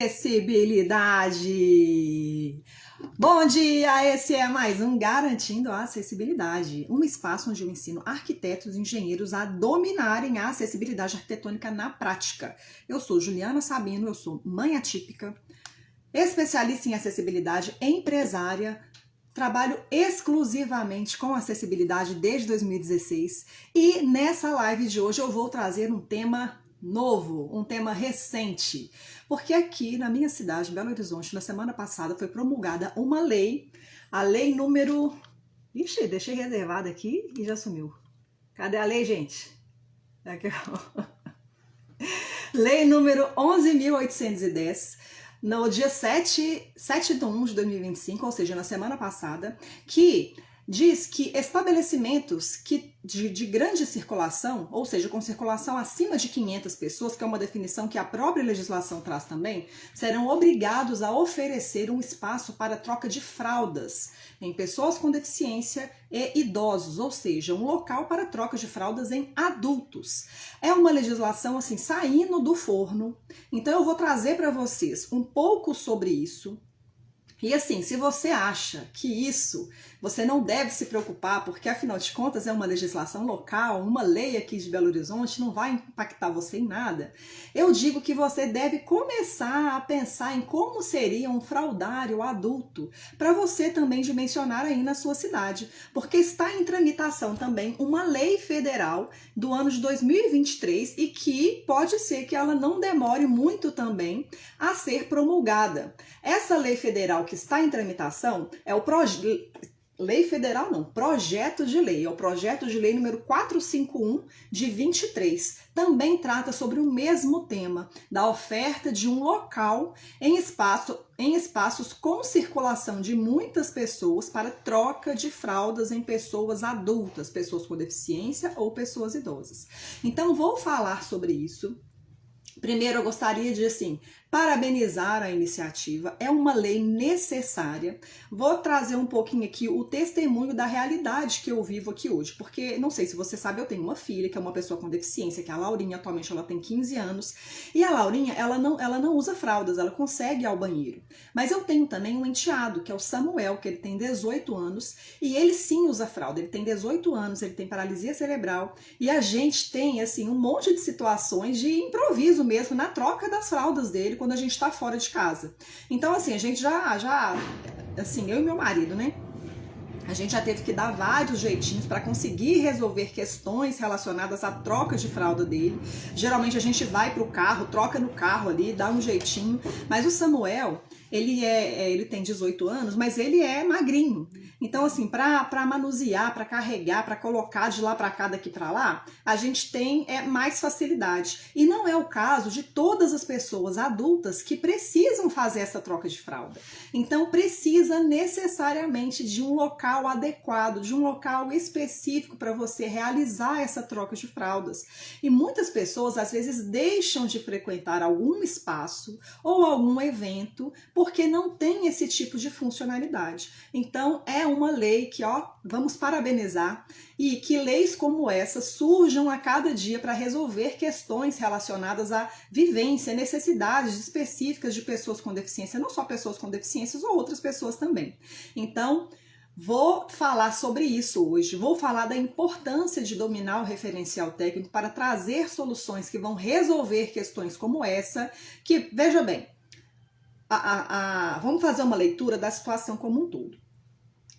acessibilidade! Bom dia! Esse é mais um Garantindo a Acessibilidade, um espaço onde eu ensino arquitetos e engenheiros a dominarem a acessibilidade arquitetônica na prática. Eu sou Juliana Sabino, eu sou mãe atípica, especialista em acessibilidade, empresária, trabalho exclusivamente com acessibilidade desde 2016 e nessa live de hoje eu vou trazer um tema novo, um tema recente, porque aqui na minha cidade, Belo Horizonte, na semana passada foi promulgada uma lei, a lei número... Ixi, deixei reservada aqui e já sumiu. Cadê a lei, gente? Aqui, ó. Lei número 11.810, no dia 7/1 de 2025, ou seja, na semana passada, que diz que estabelecimentos de grande circulação, ou seja, com circulação acima de 500 pessoas, que é uma definição que a própria legislação traz também, serão obrigados a oferecer um espaço para troca de fraldas em pessoas com deficiência e idosos, ou seja, um local para troca de fraldas em adultos. É uma legislação assim saindo do forno, então eu vou trazer para vocês um pouco sobre isso. E assim, se você acha que isso você não deve se preocupar, porque afinal de contas é uma legislação local, uma lei aqui de Belo Horizonte, não vai impactar você em nada, eu digo que você deve começar a pensar em como seria um fraldário adulto, para você também dimensionar aí na sua cidade, porque está em tramitação também uma lei federal do ano de 2023 e que pode ser que ela não demore muito também a ser promulgada. Essa lei federal que está em tramitação é o Lei federal não, projeto de lei, é o projeto de lei número 451 de 23. Também trata sobre o mesmo tema, da oferta de um local em espaços com circulação de muitas pessoas para troca de fraldas em pessoas adultas, pessoas com deficiência ou pessoas idosas. Então vou falar sobre isso. Primeiro eu gostaria de parabenizar a iniciativa, é uma lei necessária. Vou trazer um pouquinho aqui o testemunho da realidade que eu vivo aqui hoje, porque não sei se você sabe, eu tenho uma filha que é uma pessoa com deficiência, que é a Laurinha, atualmente ela tem 15 anos, e a Laurinha, ela não usa fraldas, ela consegue ir ao banheiro. Mas eu tenho também um enteado, que é o Samuel, que ele tem 18 anos, e ele sim usa fralda, ele tem 18 anos, ele tem paralisia cerebral, e a gente tem um monte de situações de improviso mesmo na troca das fraldas dele quando a gente tá fora de casa. Então, a gente eu e meu marido, né? A gente já teve que dar vários jeitinhos para conseguir resolver questões relacionadas à troca de fralda dele. Geralmente a gente vai pro carro, troca no carro ali, dá um jeitinho. Mas o Samuel, ele tem 18 anos, mas ele é magrinho. Então, para manusear, para carregar, para colocar de lá para cá, daqui para lá, a gente tem mais facilidade. E não é o caso de todas as pessoas adultas que precisam fazer essa troca de fralda. Então, precisa necessariamente de um local adequado, de um local específico para você realizar essa troca de fraldas. E muitas pessoas, às vezes, deixam de frequentar algum espaço ou algum evento porque não tem esse tipo de funcionalidade. Então, é uma lei que, vamos parabenizar, e que leis como essa surjam a cada dia para resolver questões relacionadas à vivência, necessidades específicas de pessoas com deficiência, não só pessoas com deficiências ou outras pessoas também. Então, vou falar sobre isso hoje, vou falar da importância de dominar o referencial técnico para trazer soluções que vão resolver questões como essa, que, veja bem, vamos fazer uma leitura da situação como um todo.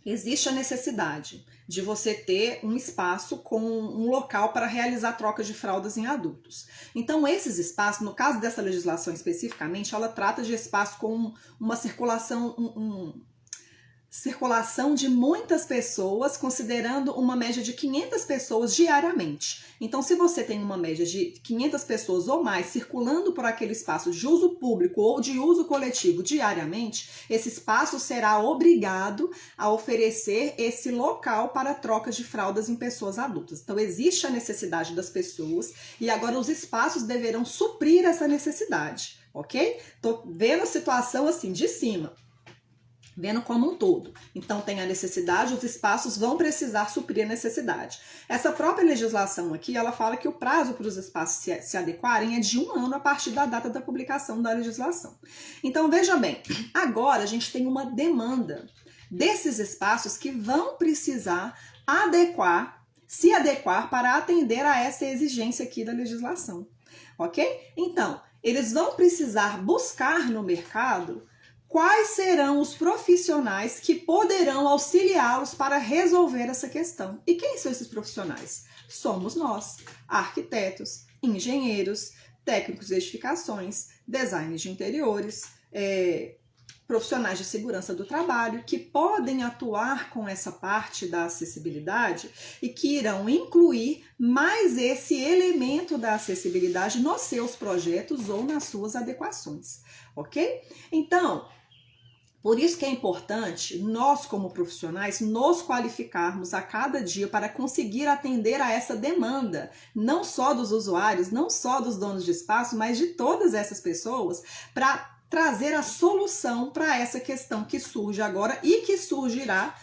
Existe a necessidade de você ter um espaço com um local para realizar troca de fraldas em adultos. Então, esses espaços, no caso dessa legislação especificamente, ela trata de espaço com uma circulação, circulação de muitas pessoas, considerando uma média de 500 pessoas diariamente. Então, se você tem uma média de 500 pessoas ou mais circulando por aquele espaço de uso público ou de uso coletivo diariamente, esse espaço será obrigado a oferecer esse local para troca de fraldas em pessoas adultas. Então, existe a necessidade das pessoas e agora os espaços deverão suprir essa necessidade, ok? Tô vendo a situação de cima. Vendo como um todo. Então tem a necessidade, os espaços vão precisar suprir a necessidade. Essa própria legislação aqui, ela fala que o prazo para os espaços se adequarem é de 1 ano a partir da data da publicação da legislação. Então veja bem, agora a gente tem uma demanda desses espaços que vão precisar se adequar para atender a essa exigência aqui da legislação, ok? Então, eles vão precisar buscar no mercado quais serão os profissionais que poderão auxiliá-los para resolver essa questão. E quem são esses profissionais? Somos nós, arquitetos, engenheiros, técnicos de edificações, designers de interiores, profissionais de segurança do trabalho, que podem atuar com essa parte da acessibilidade e que irão incluir mais esse elemento da acessibilidade nos seus projetos ou nas suas adequações, ok? Então, por isso que é importante nós, como profissionais, nos qualificarmos a cada dia para conseguir atender a essa demanda, não só dos usuários, não só dos donos de espaço, mas de todas essas pessoas, para trazer a solução para essa questão que surge agora e que surgirá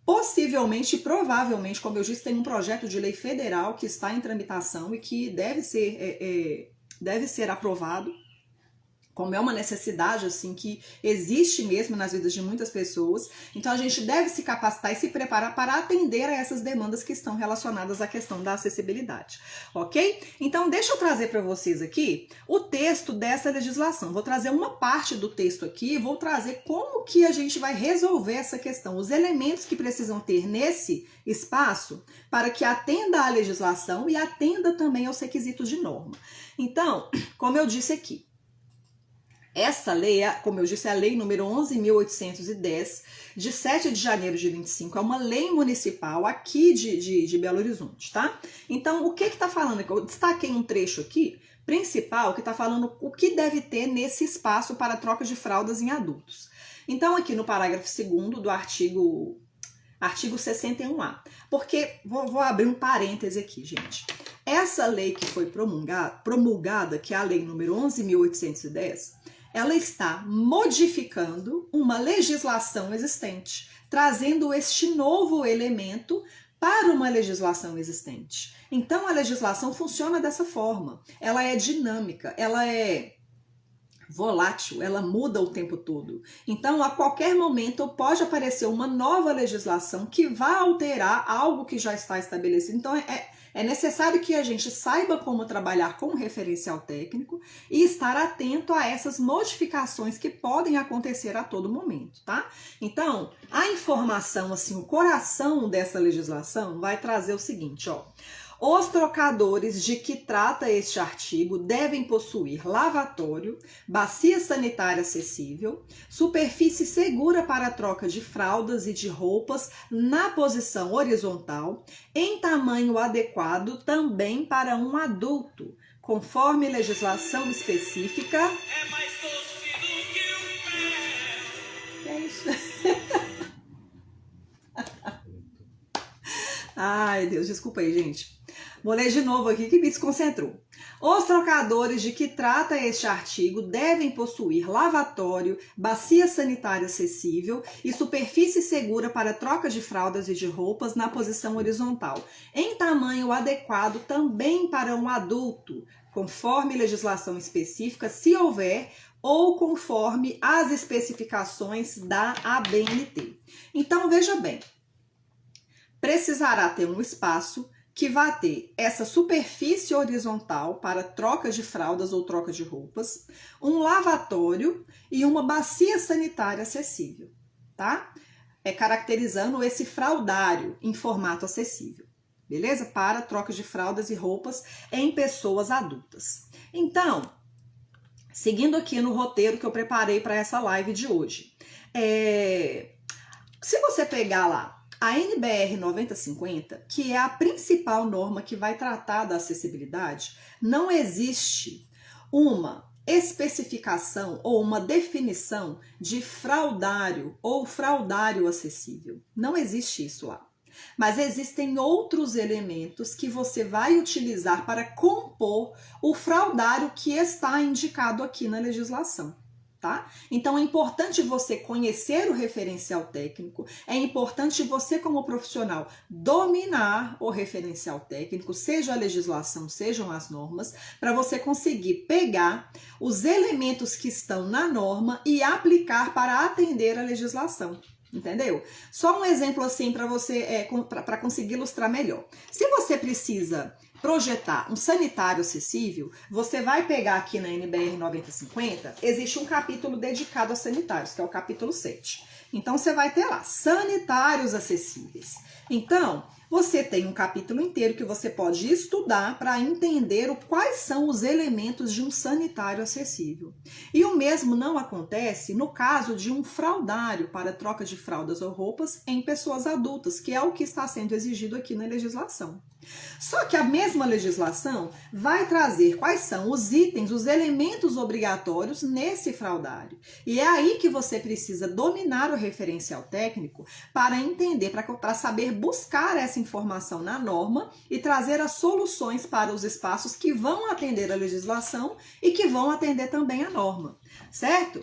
possivelmente, provavelmente, como eu disse, tem um projeto de lei federal que está em tramitação e que deve ser aprovado. Como é uma necessidade assim que existe mesmo nas vidas de muitas pessoas, então a gente deve se capacitar e se preparar para atender a essas demandas que estão relacionadas à questão da acessibilidade, ok? Então deixa eu trazer para vocês aqui o texto dessa legislação. Vou trazer uma parte do texto aqui, vou trazer como que a gente vai resolver essa questão, os elementos que precisam ter nesse espaço para que atenda à legislação e atenda também aos requisitos de norma. Então, como eu disse aqui, essa lei, como eu disse, é a lei número 11.810, de 7 de janeiro de 25, é uma lei municipal aqui de Belo Horizonte, tá? Então, o que está falando aqui? Eu destaquei um trecho aqui, principal, que está falando o que deve ter nesse espaço para troca de fraldas em adultos. Então, aqui no parágrafo 2º do artigo 61A, porque, vou abrir um parêntese aqui, gente. Essa lei que foi promulgada, que é a lei número 11.810, ela está modificando uma legislação existente, trazendo este novo elemento para uma legislação existente. Então, a legislação funciona dessa forma. Ela é dinâmica, ela é volátil, ela muda o tempo todo. Então, a qualquer momento pode aparecer uma nova legislação que vai alterar algo que já está estabelecido. Então, é necessário que a gente saiba como trabalhar com o referencial técnico e estar atento a essas modificações que podem acontecer a todo momento, tá? Então, a informação, assim, o coração dessa legislação vai trazer o seguinte, ó. Os trocadores de que trata este artigo devem possuir lavatório, bacia sanitária acessível, superfície segura para a troca de fraldas e de roupas na posição horizontal, em tamanho adequado também para um adulto, conforme legislação específica. É mais doce do que o mel. É isso. Ai, Deus, desculpa aí, gente. Vou ler de novo aqui que me desconcentrou. Os trocadores de que trata este artigo devem possuir lavatório, bacia sanitária acessível e superfície segura para troca de fraldas e de roupas na posição horizontal, em tamanho adequado também para um adulto, conforme legislação específica, se houver, ou conforme as especificações da ABNT. Então, veja bem, precisará ter um espaço que vai ter essa superfície horizontal para troca de fraldas ou troca de roupas, um lavatório e uma bacia sanitária acessível, tá? Caracterizando esse fraldário em formato acessível, beleza? Para troca de fraldas e roupas em pessoas adultas. Então, seguindo aqui no roteiro que eu preparei para essa live de hoje, se você pegar lá a NBR 9050, que é a principal norma que vai tratar da acessibilidade, não existe uma especificação ou uma definição de fraldário ou fraldário acessível. Não existe isso lá. Mas existem outros elementos que você vai utilizar para compor o fraldário que está indicado aqui na legislação, tá? Então é importante você conhecer o referencial técnico, é importante você como profissional dominar o referencial técnico, seja a legislação, sejam as normas, para você conseguir pegar os elementos que estão na norma e aplicar para atender a legislação. Entendeu? Só um exemplo assim para você, para conseguir ilustrar melhor. Se você precisa projetar um sanitário acessível, você vai pegar aqui na NBR 9050, existe um capítulo dedicado a sanitários, que é o capítulo 7. Então você vai ter lá, sanitários acessíveis. Então, você tem um capítulo inteiro que você pode estudar para entender quais são os elementos de um sanitário acessível. E o mesmo não acontece no caso de um fraldário para troca de fraldas ou roupas em pessoas adultas, que é o que está sendo exigido aqui na legislação. Só que a mesma legislação vai trazer quais são os itens, os elementos obrigatórios nesse fraldário. E é aí que você precisa dominar o referencial técnico para entender, para saber buscar essa informação na norma e trazer as soluções para os espaços que vão atender a legislação e que vão atender também a norma, certo?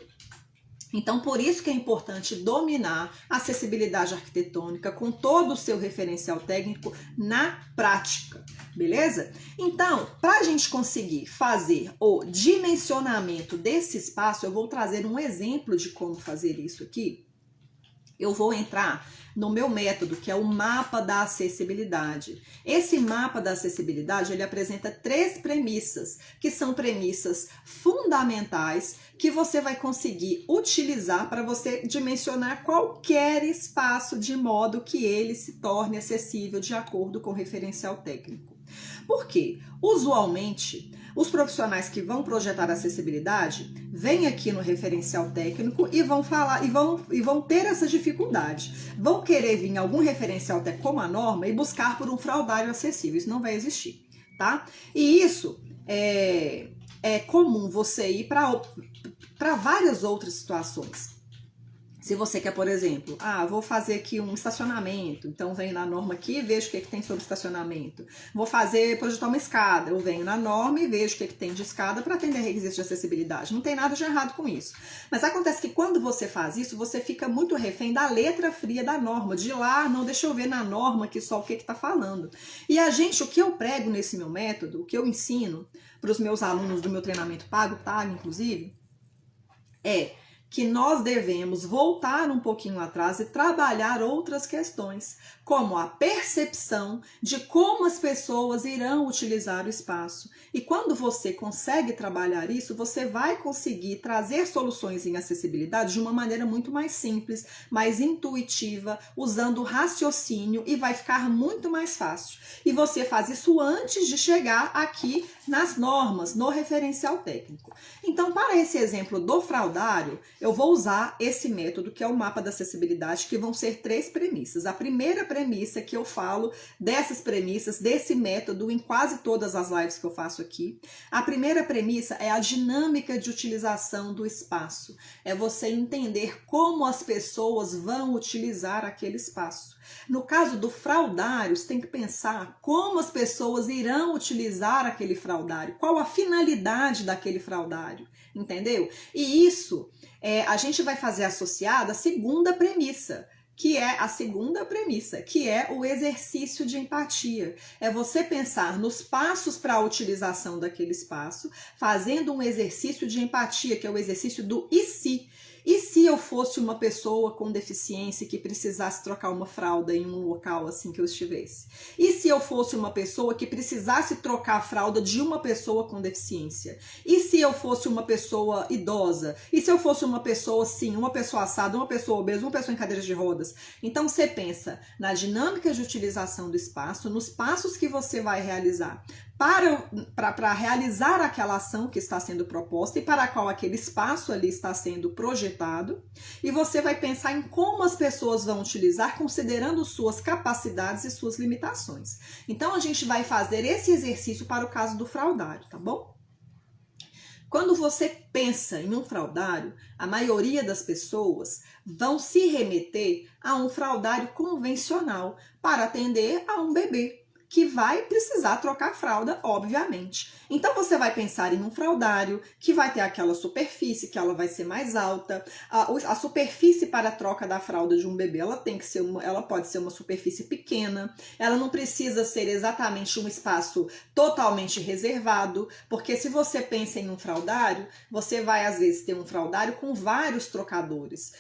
Então, por isso que é importante dominar a acessibilidade arquitetônica com todo o seu referencial técnico na prática, beleza? Então, para a gente conseguir fazer o dimensionamento desse espaço, eu vou trazer um exemplo de como fazer isso aqui. Eu vou entrar no meu método, que é o mapa da acessibilidade. Esse mapa da acessibilidade, ele apresenta 3 premissas, que são premissas fundamentais que você vai conseguir utilizar para você dimensionar qualquer espaço de modo que ele se torne acessível de acordo com o referencial técnico. Por quê? Usualmente, os profissionais que vão projetar acessibilidade vêm aqui no referencial técnico e vão falar e vão ter essa dificuldade. Vão querer vir em algum referencial técnico como a norma e buscar por um fraldário acessível. Isso não vai existir, tá? E isso é comum você ir para várias outras situações. Se você quer, por exemplo, vou fazer aqui um estacionamento, então venho na norma aqui e vejo o que tem sobre estacionamento. Vou projetar uma escada, eu venho na norma e vejo o que tem de escada para atender requisitos de acessibilidade. Não tem nada de errado com isso. Mas acontece que quando você faz isso, você fica muito refém da letra fria da norma, de lá, não, deixa eu ver na norma aqui só o que está falando. E o que eu prego nesse meu método, o que eu ensino para os meus alunos do meu treinamento pago, inclusive, é que nós devemos voltar um pouquinho atrás e trabalhar outras questões, como a percepção de como as pessoas irão utilizar o espaço. E quando você consegue trabalhar isso, você vai conseguir trazer soluções em acessibilidade de uma maneira muito mais simples, mais intuitiva, usando raciocínio, e vai ficar muito mais fácil. E você faz isso antes de chegar aqui nas normas, no referencial técnico. Então, para esse exemplo do fraldário, eu vou usar esse método, que é o mapa da acessibilidade, que vão ser 3 premissas. A primeira premissa que eu falo dessas premissas, desse método, em quase todas as lives que eu faço aqui. A primeira premissa é a dinâmica de utilização do espaço. É você entender como as pessoas vão utilizar aquele espaço. No caso do fraldário, você tem que pensar como as pessoas irão utilizar aquele fraldário, qual a finalidade daquele fraldário, entendeu? E isso a gente vai fazer associado à segunda premissa, que é o exercício de empatia. É você pensar nos passos para a utilização daquele espaço, fazendo um exercício de empatia, que é o exercício do e se. E se eu fosse uma pessoa com deficiência que precisasse trocar uma fralda em um local assim que eu estivesse? E se eu fosse uma pessoa que precisasse trocar a fralda de uma pessoa com deficiência? E se eu fosse uma pessoa idosa? E se eu fosse uma pessoa assim, uma pessoa assada, uma pessoa obesa, uma pessoa em cadeiras de rodas? Então você pensa na dinâmica de utilização do espaço, nos passos que você vai realizar para realizar aquela ação que está sendo proposta e para a qual aquele espaço ali está sendo projetado, e você vai pensar em como as pessoas vão utilizar, considerando suas capacidades e suas limitações. Então a gente vai fazer esse exercício para o caso do fraldário, tá bom? Quando você pensa em um fraldário, a maioria das pessoas vão se remeter a um fraldário convencional para atender a um bebê. que vai precisar trocar fralda, obviamente. Então você vai pensar em um fraldário que vai ter aquela superfície, que ela vai ser mais alta. A superfície para a troca da fralda de um bebê, ela pode ser uma superfície pequena. Ela não precisa ser exatamente um espaço totalmente reservado, porque se você pensa em um fraldário, você vai às vezes ter um fraldário com vários trocadores.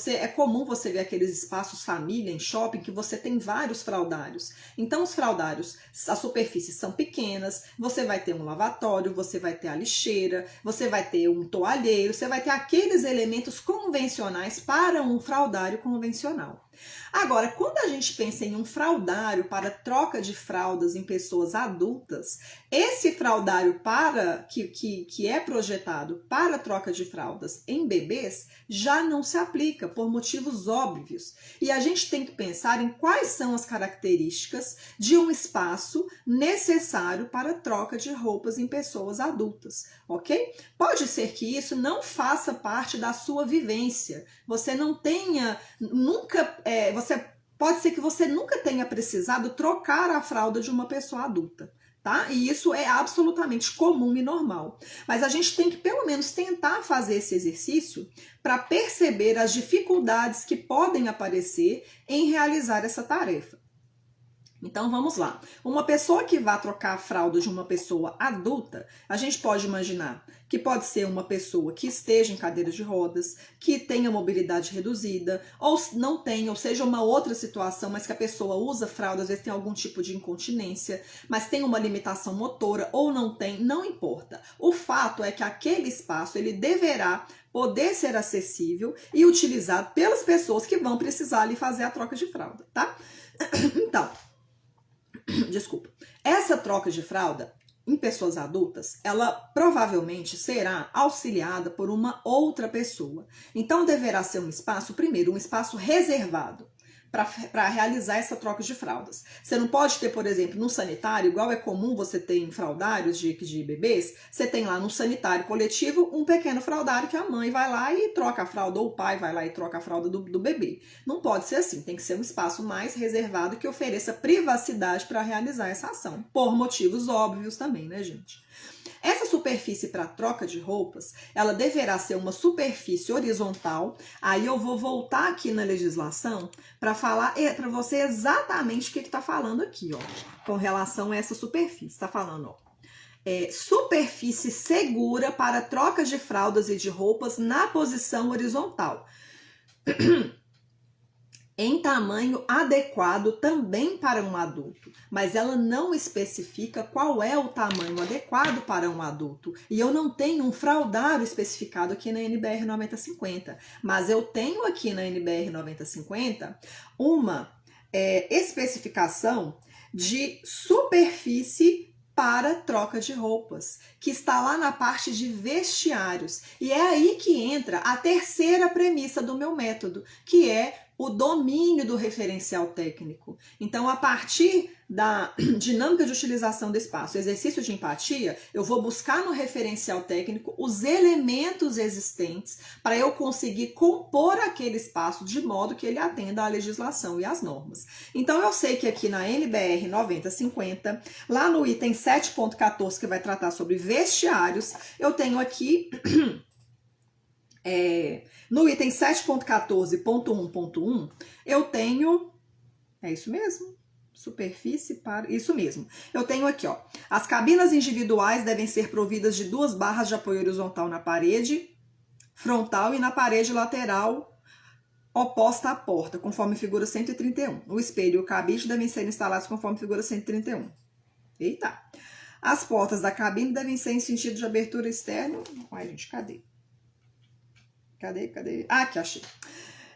É comum você ver aqueles espaços família em shopping que você tem vários fraldários. Então os fraldários, as superfícies são pequenas, você vai ter um lavatório, você vai ter a lixeira, você vai ter um toalheiro, você vai ter aqueles elementos convencionais para um fraldário convencional. Agora, quando a gente pensa em um fraldário para troca de fraldas em pessoas adultas, esse fraldário que é projetado para troca de fraldas em bebês já não se aplica por motivos óbvios. E a gente tem que pensar em quais são as características de um espaço necessário para troca de roupas em pessoas adultas, ok? Pode ser que isso não faça parte da sua vivência. Você não tenha nunca... Pode ser que você nunca tenha precisado trocar a fralda de uma pessoa adulta, tá? E isso é absolutamente comum e normal. Mas a gente tem que pelo menos tentar fazer esse exercício para perceber as dificuldades que podem aparecer em realizar essa tarefa. Então vamos lá. Uma pessoa que vai trocar a fralda de uma pessoa adulta, a gente pode imaginar que pode ser uma pessoa que esteja em cadeira de rodas, que tenha mobilidade reduzida, ou não tenha, ou seja, uma outra situação, mas que a pessoa usa fralda, às vezes tem algum tipo de incontinência, mas tem uma limitação motora ou não tem, não importa. O fato é que aquele espaço ele deverá poder ser acessível e utilizado pelas pessoas que vão precisar ali fazer a troca de fralda, tá? Então, desculpa. Essa troca de fralda em pessoas adultas, ela provavelmente será auxiliada por uma outra pessoa. Então, deverá ser um espaço, primeiro, um espaço reservado para realizar essa troca de fraldas. Você não pode ter, por exemplo, no sanitário, igual é comum você ter em fraldários de bebês, você tem lá no sanitário coletivo um pequeno fraldário que a mãe vai lá e troca a fralda, ou o pai vai lá e troca a fralda do bebê. Não pode ser assim, tem que ser um espaço mais reservado que ofereça privacidade para realizar essa ação, por motivos óbvios também, né, gente? Essa superfície para troca de roupas, ela deverá ser uma superfície horizontal. Aí eu vou voltar aqui na legislação para falar para você exatamente o que está falando aqui, ó, com relação a essa superfície. Está falando, ó, superfície segura para troca de fraldas e de roupas na posição horizontal. Em tamanho adequado também para um adulto, mas ela não especifica qual é o tamanho adequado para um adulto. E eu não tenho um fraldário especificado aqui na NBR 9050, mas eu tenho aqui na NBR 9050 uma especificação de superfície para troca de roupas, que está lá na parte de vestiários. E é aí que entra a terceira premissa do meu método, que é o domínio do referencial técnico. Então, a partir da dinâmica de utilização do espaço, exercício de empatia, eu vou buscar no referencial técnico os elementos existentes para eu conseguir compor aquele espaço de modo que ele atenda à legislação e às normas. Então, eu sei que aqui na NBR 9050, lá no item 7.14, que vai tratar sobre vestiários, eu tenho aqui... no item 7.14.1.1, eu tenho... É isso mesmo? Superfície para... Isso mesmo. Eu tenho aqui, ó. As cabinas individuais devem ser providas de 2 barras de apoio horizontal na parede frontal e na parede lateral oposta à porta, conforme figura 131. O espelho e o cabide devem ser instalados conforme figura 131. Eita! As portas da cabine devem ser em sentido de abertura externo... Ai, gente, cadê? Cadê? Ah, aqui, achei.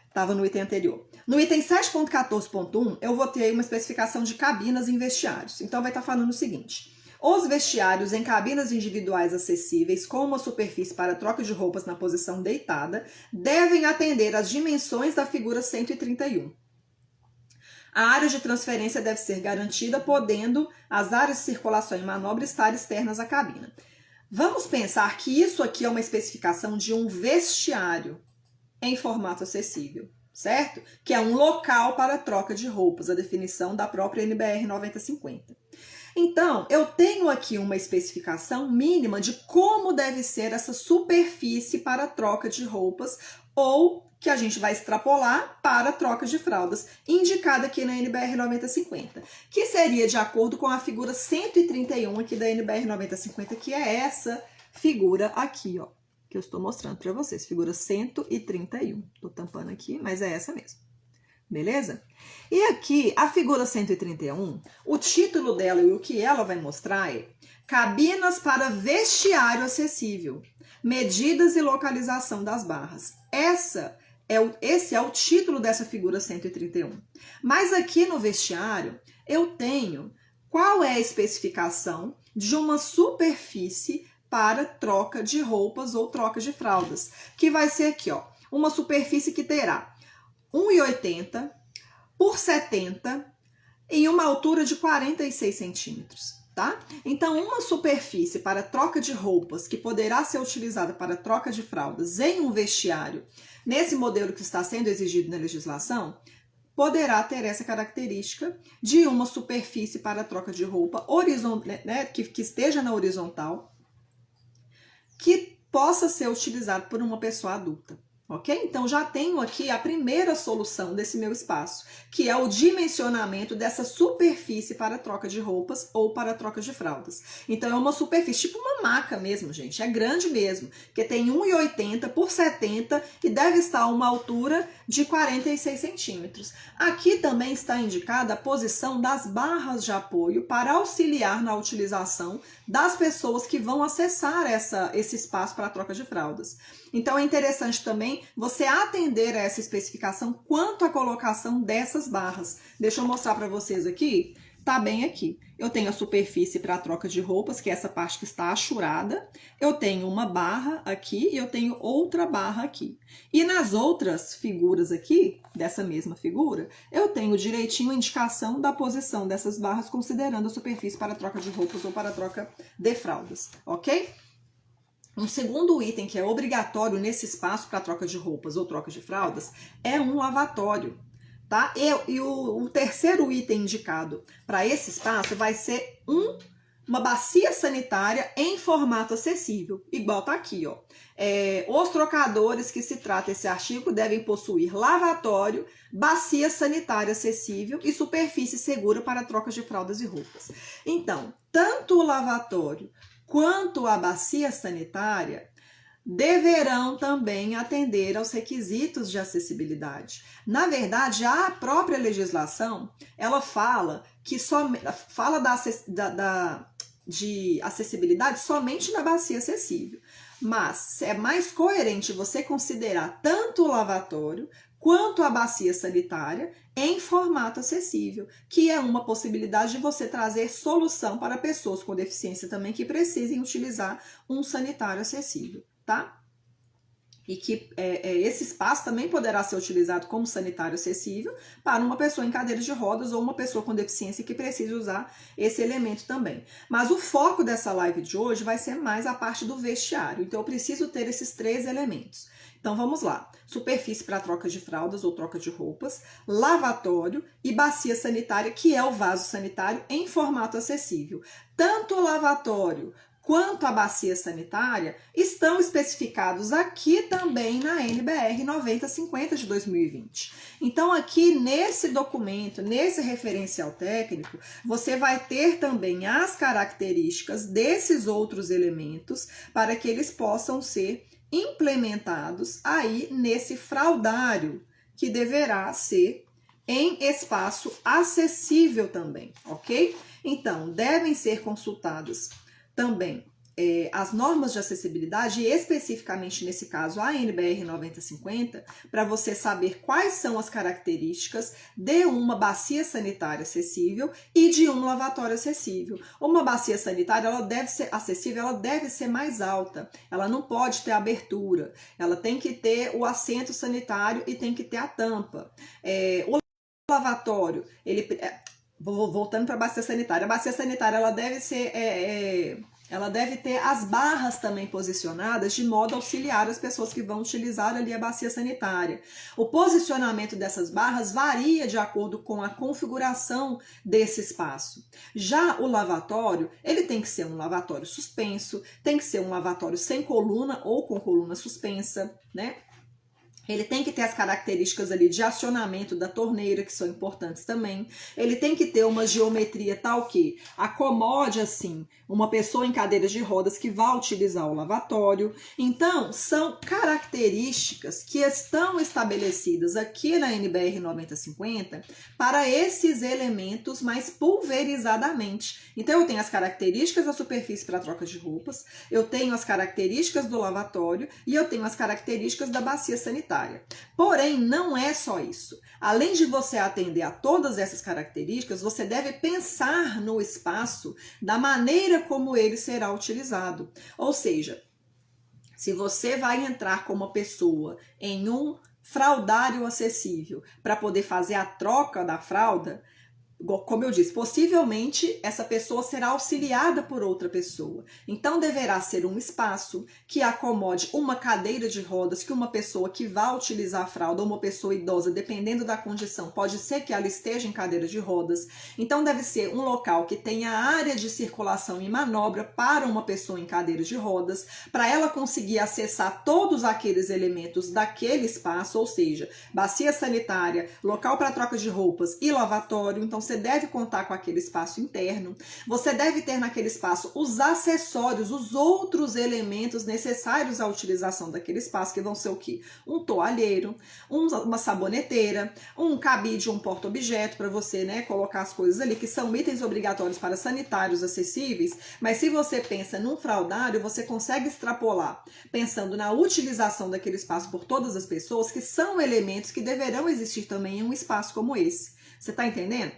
Estava no item anterior. No item 7.14.1, eu vou ter uma especificação de cabinas em vestiários. Então, vai estar falando o seguinte. Os vestiários em cabinas individuais acessíveis, com uma superfície para troca de roupas na posição deitada, devem atender às dimensões da figura 131. A área de transferência deve ser garantida, podendo as áreas de circulação e manobra estar externas à cabina. Vamos pensar que isso aqui é uma especificação de um vestiário em formato acessível, certo? Que é um local para troca de roupas, a definição da própria NBR 9050. Então, eu tenho aqui uma especificação mínima de como deve ser essa superfície para troca de roupas ou que a gente vai extrapolar para troca de fraldas, indicada aqui na NBR 9050, que seria de acordo com a figura 131 aqui da NBR 9050, que é essa figura aqui, ó, que eu estou mostrando para vocês, figura 131. Estou tampando aqui, mas é essa mesmo. Beleza? E aqui, a figura 131, o título dela e o que ela vai mostrar é cabinas para vestiário acessível, medidas e localização das barras. Esse é o título dessa figura 131. Mas aqui no vestiário, eu tenho qual é a especificação de uma superfície para troca de roupas ou troca de fraldas, que vai ser aqui, ó, uma superfície que terá 1,80 por 70 em uma altura de 46 centímetros, tá? Então, uma superfície para troca de roupas que poderá ser utilizada para troca de fraldas em um vestiário, nesse modelo que está sendo exigido na legislação, poderá ter essa característica de uma superfície para troca de roupa que esteja na horizontal, que possa ser utilizado por uma pessoa adulta. Ok? Então, já tenho aqui a primeira solução desse meu espaço, que é o dimensionamento dessa superfície para troca de roupas ou para troca de fraldas. Então, é uma superfície, tipo uma maca mesmo, gente. É grande mesmo, que tem 1,80 por 70 e deve estar a uma altura de 46 centímetros. Aqui também está indicada a posição das barras de apoio para auxiliar na utilização das pessoas que vão acessar esse espaço para troca de fraldas. Então, é interessante também você atender a essa especificação quanto à colocação dessas barras. Deixa eu mostrar para vocês aqui. Tá bem aqui. Eu tenho a superfície para a troca de roupas, que é essa parte que está achurada. Eu tenho uma barra aqui e eu tenho outra barra aqui. E nas outras figuras aqui, dessa mesma figura, eu tenho direitinho a indicação da posição dessas barras, considerando a superfície para a troca de roupas ou para a troca de fraldas, ok? Um segundo item que é obrigatório nesse espaço para troca de roupas ou troca de fraldas é um lavatório, tá? E o terceiro item indicado para esse espaço vai ser uma bacia sanitária em formato acessível, igual tá aqui, ó. Os trocadores que se trata esse artigo devem possuir lavatório, bacia sanitária acessível e superfície segura para troca de fraldas e roupas. Então, tanto o lavatório quanto a bacia sanitária deverão também atender aos requisitos de acessibilidade. Na verdade, a própria legislação, ela fala de acessibilidade somente na bacia acessível. Mas é mais coerente você considerar tanto o lavatório quanto a bacia sanitária em formato acessível, que é uma possibilidade de você trazer solução para pessoas com deficiência também que precisem utilizar um sanitário acessível, tá? E que esse espaço também poderá ser utilizado como sanitário acessível para uma pessoa em cadeira de rodas ou uma pessoa com deficiência que precise usar esse elemento também. Mas o foco dessa live de hoje vai ser mais a parte do vestiário, então eu preciso ter esses três elementos. Então vamos lá, superfície para troca de fraldas ou troca de roupas, lavatório e bacia sanitária, que é o vaso sanitário em formato acessível. Tanto o lavatório quanto a bacia sanitária estão especificados aqui também na NBR 9050 de 2020. Então aqui nesse documento, nesse referencial técnico, você vai ter também as características desses outros elementos para que eles possam ser implementados aí nesse fraldário, que deverá ser em espaço acessível também, ok? Então, devem ser consultadas também as normas de acessibilidade, e especificamente nesse caso a NBR 9050, para você saber quais são as características de uma bacia sanitária acessível e de um lavatório acessível. Uma bacia sanitária, ela deve ser acessível, ela deve ser mais alta, ela não pode ter abertura, ela tem que ter o assento sanitário e tem que ter a tampa. O lavatório, voltando para a bacia sanitária ela deve ser Ela deve ter as barras também posicionadas de modo a auxiliar as pessoas que vão utilizar ali a bacia sanitária. O posicionamento dessas barras varia de acordo com a configuração desse espaço. Já o lavatório, ele tem que ser um lavatório suspenso, tem que ser um lavatório sem coluna ou com coluna suspensa, né? Ele tem que ter as características ali de acionamento da torneira, que são importantes também. Ele tem que ter uma geometria tal que acomode, assim, uma pessoa em cadeira de rodas que vai utilizar o lavatório. Então, são características que estão estabelecidas aqui na NBR 9050 para esses elementos mais pulverizadamente. Então, eu tenho as características da superfície para troca de roupas, eu tenho as características do lavatório e eu tenho as características da bacia sanitária. Porém, não é só isso. Além de você atender a todas essas características, você deve pensar no espaço da maneira como ele será utilizado. Ou seja, se você vai entrar como uma pessoa em um fraldário acessível para poder fazer a troca da fralda, como eu disse, possivelmente essa pessoa será auxiliada por outra pessoa. Então, deverá ser um espaço que acomode uma cadeira de rodas, que uma pessoa que vá utilizar a fralda, ou uma pessoa idosa, dependendo da condição, pode ser que ela esteja em cadeira de rodas. Então, deve ser um local que tenha área de circulação e manobra para uma pessoa em cadeira de rodas, para ela conseguir acessar todos aqueles elementos daquele espaço, ou seja, bacia sanitária, local para troca de roupas e lavatório. Então, você deve contar com aquele espaço interno, você deve ter naquele espaço os acessórios, os outros elementos necessários à utilização daquele espaço, que vão ser o quê? Um toalheiro, uma saboneteira, um cabide, um porta-objeto para você, né, colocar as coisas ali, que são itens obrigatórios para sanitários acessíveis, mas se você pensa num fraldário, você consegue extrapolar, pensando na utilização daquele espaço por todas as pessoas, que são elementos que deverão existir também em um espaço como esse. Você está entendendo?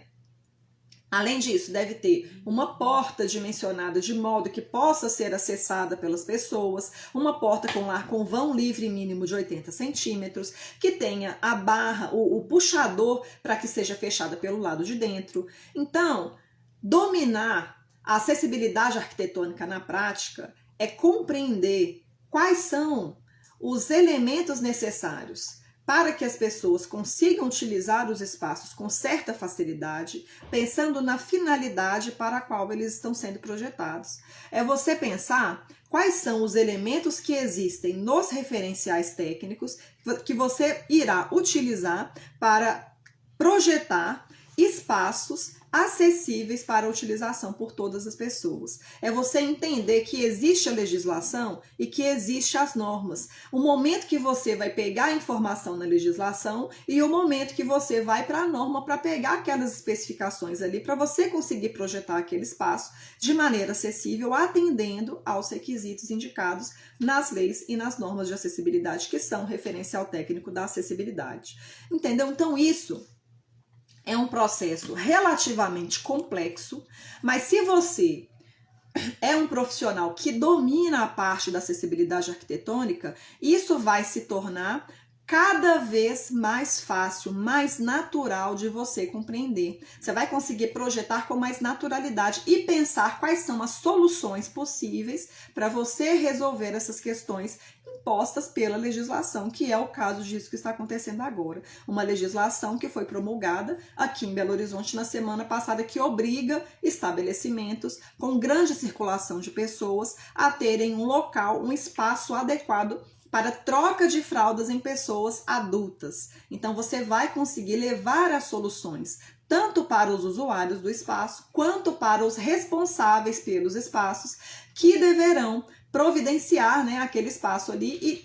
Além disso, deve ter uma porta dimensionada de modo que possa ser acessada pelas pessoas, uma porta com vão livre mínimo de 80 centímetros, que tenha a barra, o puxador para que seja fechada pelo lado de dentro. Então, dominar a acessibilidade arquitetônica na prática é compreender quais são os elementos necessários para que as pessoas consigam utilizar os espaços com certa facilidade, pensando na finalidade para a qual eles estão sendo projetados. É você pensar quais são os elementos que existem nos referenciais técnicos que você irá utilizar para projetar espaços acessíveis para a utilização por todas as pessoas. É você entender que existe a legislação e que existe as normas. O momento que você vai pegar a informação na legislação e o momento que você vai para a norma para pegar aquelas especificações ali para você conseguir projetar aquele espaço de maneira acessível, atendendo aos requisitos indicados nas leis e nas normas de acessibilidade, que são o referencial técnico da acessibilidade. Entendeu? Então, isso é um processo relativamente complexo, mas se você é um profissional que domina a parte da acessibilidade arquitetônica, isso vai se tornar cada vez mais fácil, mais natural de você compreender. Você vai conseguir projetar com mais naturalidade e pensar quais são as soluções possíveis para você resolver essas questões impostas pela legislação, que é o caso disso que está acontecendo agora. Uma legislação que foi promulgada aqui em Belo Horizonte na semana passada, que obriga estabelecimentos com grande circulação de pessoas a terem um local, um espaço adequado para troca de fraldas em pessoas adultas. Então, você vai conseguir levar as soluções tanto para os usuários do espaço, quanto para os responsáveis pelos espaços, que deverão providenciar, né, aquele espaço ali e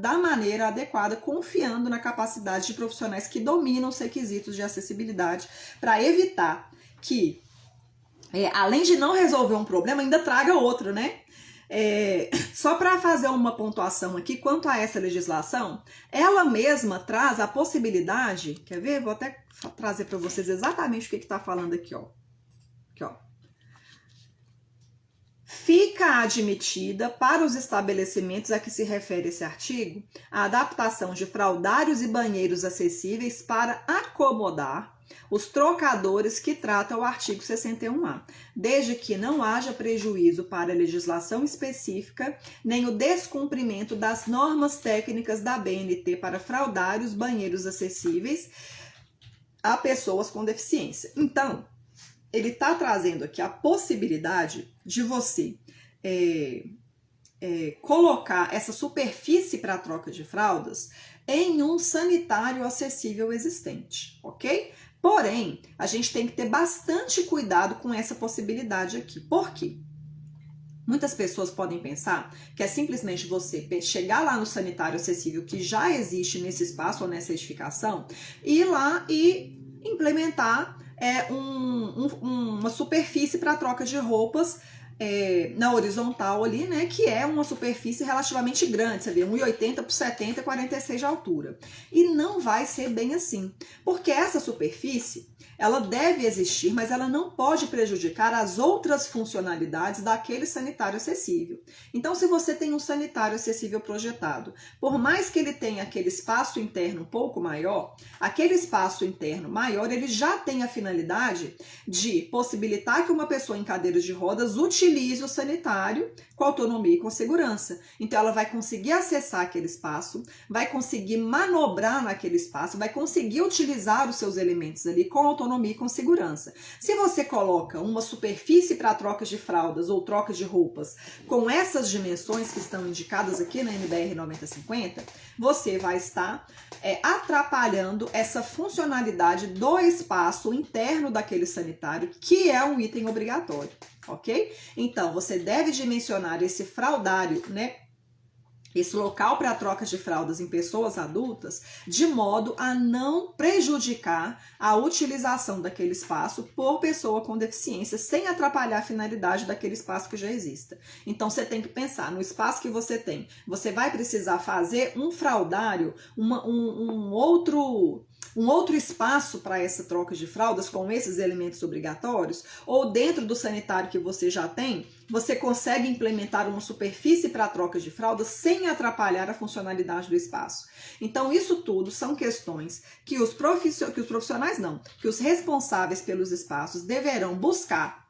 da maneira adequada, confiando na capacidade de profissionais que dominam os requisitos de acessibilidade, para evitar que, além de não resolver um problema, ainda traga outro, né? Só para fazer uma pontuação aqui quanto a essa legislação, ela mesma traz a possibilidade, quer ver? Vou até trazer para vocês exatamente o que está falando aqui, ó. Aqui, ó. Fica admitida para os estabelecimentos a que se refere esse artigo a adaptação de fraldários e banheiros acessíveis para acomodar os trocadores que trata o artigo 61A, desde que não haja prejuízo para a legislação específica, nem o descumprimento das normas técnicas da BNT para fraudar os banheiros acessíveis a pessoas com deficiência. Então, ele está trazendo aqui a possibilidade de você colocar essa superfície para a troca de fraldas em um sanitário acessível existente, ok? Porém, a gente tem que ter bastante cuidado com essa possibilidade aqui. Por quê? Muitas pessoas podem pensar que é simplesmente você chegar lá no sanitário acessível que já existe nesse espaço ou nessa edificação, ir lá e implementar uma superfície para troca de roupas na horizontal ali, né, que é uma superfície relativamente grande, você vê, 1,80 por 70, 46 de altura. E não vai ser bem assim, porque essa superfície, ela deve existir, mas ela não pode prejudicar as outras funcionalidades daquele sanitário acessível. Então, se você tem um sanitário acessível projetado, por mais que ele tenha aquele espaço interno um pouco maior, aquele espaço interno maior, ele já tem a finalidade de possibilitar que uma pessoa em cadeira de rodas utilize o sanitário com autonomia e com segurança. Então, ela vai conseguir acessar aquele espaço, vai conseguir manobrar naquele espaço, vai conseguir utilizar os seus elementos ali com autonomia e com segurança. Se você coloca uma superfície para trocas de fraldas ou trocas de roupas com essas dimensões que estão indicadas aqui na NBR 9050, você vai estar atrapalhando essa funcionalidade do espaço interno daquele sanitário, que é um item obrigatório, ok? Então, você deve dimensionar esse fraldário, né? Esse local para troca de fraldas em pessoas adultas, de modo a não prejudicar a utilização daquele espaço por pessoa com deficiência, sem atrapalhar a finalidade daquele espaço que já exista. Então, você tem que pensar no espaço que você tem. Você vai precisar fazer um fraldário, um outro espaço para essa troca de fraldas com esses elementos obrigatórios, ou dentro do sanitário que você já tem, você consegue implementar uma superfície para a troca de fraldas sem atrapalhar a funcionalidade do espaço. Então, isso tudo são questões que os responsáveis pelos espaços deverão buscar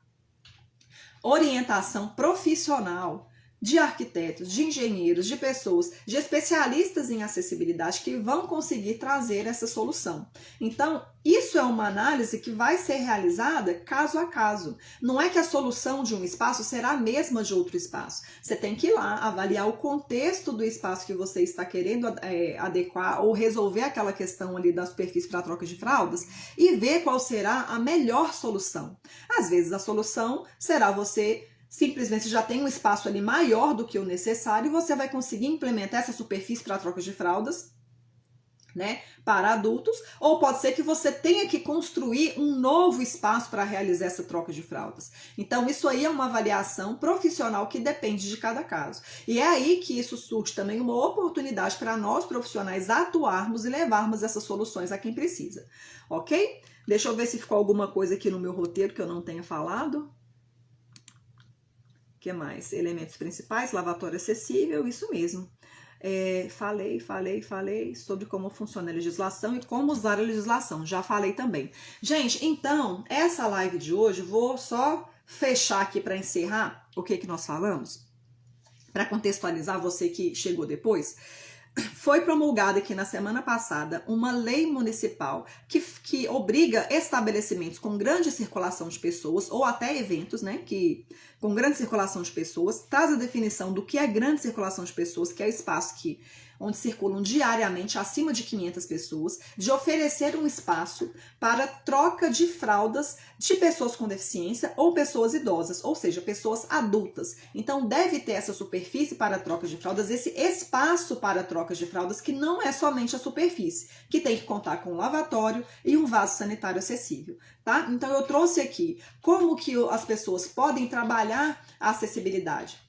orientação profissional de arquitetos, de engenheiros, de pessoas, de especialistas em acessibilidade que vão conseguir trazer essa solução. Então, isso é uma análise que vai ser realizada caso a caso. Não é que a solução de um espaço será a mesma de outro espaço. Você tem que ir lá avaliar o contexto do espaço que você está querendo adequar ou resolver aquela questão ali da superfície para troca de fraldas e ver qual será a melhor solução. Às vezes a solução será você simplesmente já tem um espaço ali maior do que o necessário e você vai conseguir implementar essa superfície para troca de fraldas, né, para adultos, ou pode ser que você tenha que construir um novo espaço para realizar essa troca de fraldas. Então, isso aí é uma avaliação profissional que depende de cada caso. E é aí que isso surge também uma oportunidade para nós profissionais atuarmos e levarmos essas soluções a quem precisa, ok? Deixa eu ver se ficou alguma coisa aqui no meu roteiro que eu não tenha falado. O que mais? Elementos principais, lavatório acessível, isso mesmo. Falei sobre como funciona a legislação e como usar a legislação. Já falei também. Gente, então, essa live de hoje, vou só fechar aqui para encerrar o que nós falamos, para contextualizar você que chegou depois. Foi promulgada aqui na semana passada uma lei municipal que obriga estabelecimentos com grande circulação de pessoas, ou até eventos, né, com grande circulação de pessoas, traz a definição do que é grande circulação de pessoas, que é o espaço onde circulam diariamente acima de 500 pessoas, de oferecer um espaço para troca de fraldas de pessoas com deficiência ou pessoas idosas, ou seja, pessoas adultas. Então, deve ter essa superfície para troca de fraldas, esse espaço para troca de fraldas, que não é somente a superfície, que tem que contar com um lavatório e um vaso sanitário acessível, tá? Então, eu trouxe aqui como que as pessoas podem trabalhar a acessibilidade,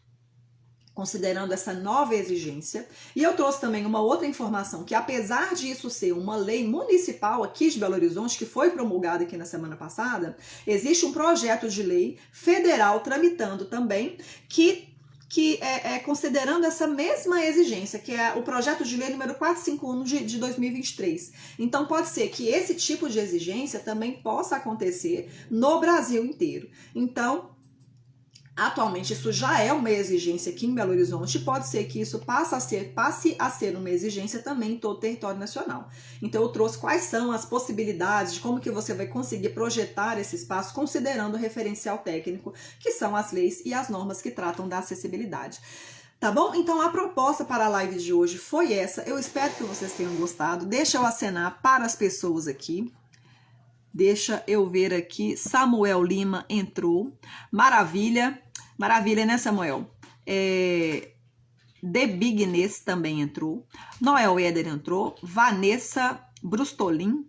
considerando essa nova exigência. E eu trouxe também uma outra informação, que apesar disso ser uma lei municipal aqui de Belo Horizonte, que foi promulgada aqui na semana passada, existe um projeto de lei federal tramitando também, que que considerando essa mesma exigência, que é o projeto de lei número 451 de 2023. Então, pode ser que esse tipo de exigência também possa acontecer no Brasil inteiro. Então, atualmente, isso já é uma exigência aqui em Belo Horizonte, pode ser que isso passe a ser uma exigência também em todo o território nacional. Então, eu trouxe quais são as possibilidades de como que você vai conseguir projetar esse espaço, considerando o referencial técnico, que são as leis e as normas que tratam da acessibilidade. Tá bom? Então, a proposta para a live de hoje foi essa. Eu espero que vocês tenham gostado. Deixa eu acenar para as pessoas aqui. Deixa eu ver aqui. Samuel Lima entrou. Maravilha. Maravilha, né, Samuel? The Bigness também entrou. Noel Éder entrou. Vanessa Brustolin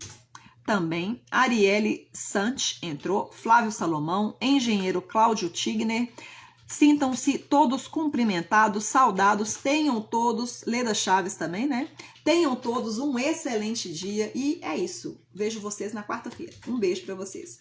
também. Arielle Santos entrou. Flávio Salomão. Engenheiro Cláudio Tigner. Sintam-se todos cumprimentados, saudados. Tenham todos, Leda Chaves também, né? Tenham todos um excelente dia. E é isso. Vejo vocês na quarta-feira. Um beijo para vocês.